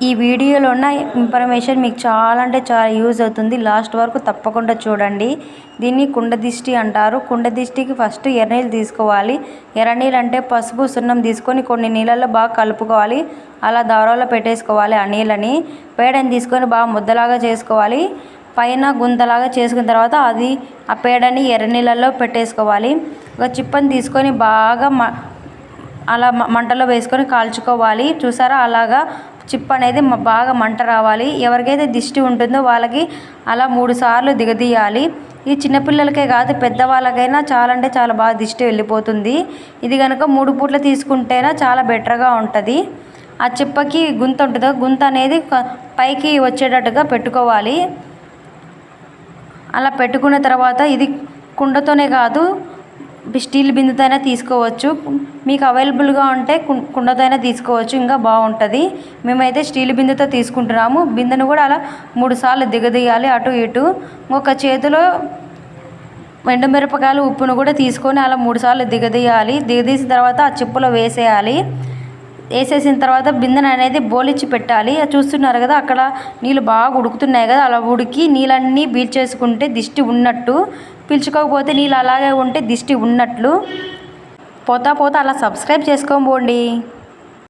ఈ వీడియోలో ఉన్న ఇన్ఫర్మేషన్ మీకు చాలా అంటే చాలా యూజ్ అవుతుంది. లాస్ట్ వరకు తప్పకుండా చూడండి. దీన్ని కుండ దిష్టి అంటారు. కుండ దిష్టికి ఫస్ట్ ఎర్రనీళ్ళు తీసుకోవాలి. ఎర్రనీళ్ళు అంటే పసుపు సున్నం తీసుకొని కొన్ని నీళ్ళల్లో బాగా కలుపుకోవాలి. అలా దారాల్లో పెట్టేసుకోవాలి. ఆ నీళ్ళని పేడని తీసుకొని బాగా ముద్దలాగా చేసుకోవాలి. పైన గుంతలాగా చేసుకున్న తర్వాత ఆ పేడని ఎర్రనీళ్ళల్లో పెట్టేసుకోవాలి. ఒక చిప్పని తీసుకొని బాగా అలా మంటలో వేసుకొని కాల్చుకోవాలి. చూసారా, అలాగా చిప్ అనేది బాగా మంట రావాలి. ఎవరికైతే దిష్టి ఉంటుందో వాళ్ళకి అలా 3 సార్లు దిగదీయాలి. ఈ చిన్నపిల్లలకే కాదు పెద్దవాళ్ళకైనా చాలా అంటే చాలా బాగా దిష్టి వెళ్ళిపోతుంది. ఇది కనుక 3 పూట్ల తీసుకుంటేనే చాలా బెటర్గా ఉంటుంది. ఆ చిప్పకి గుంత ఉంటుందో గుంత అనేది పైకి వచ్చేటట్టుగా పెట్టుకోవాలి. అలా పెట్టుకున్న తర్వాత ఇది కుండతోనే కాదు స్టీల్ బిందెతో అయినా తీసుకోవచ్చు. మీకు అవైలబుల్గా ఉంటే కుండతో అయినా తీసుకోవచ్చు, ఇంకా బాగుంటుంది. మేమైతే స్టీల్ బిందెతో తీసుకుంటున్నాము. బిందెను కూడా అలా 3 సార్లు దిగదీయాలి అటు ఇటు. ఒక చేతిలో ఎండుమిరపకాయలు ఉప్పును కూడా తీసుకొని అలా 3 సార్లు దిగదీయాలి. దిగదీసిన తర్వాత ఆ చిప్పలో వేసేయాలి. వేసేసిన తర్వాత బిందెను అనేది బోలిచ్చి పెట్టాలి. చూస్తున్నారు కదా, అక్కడ నీళ్ళు బాగా ఉడుకుతున్నాయి కదా, అలా ఉడికి నీళ్ళన్నీ పీల్చేసుకుంటే దిష్టి ఉన్నట్టు, పీల్చుకోకపోతే నీళ్ళు అలాగే ఉంటే దిష్టి ఉన్నట్లు. పోతా అలా సబ్స్క్రైబ్ చేసుకోండి.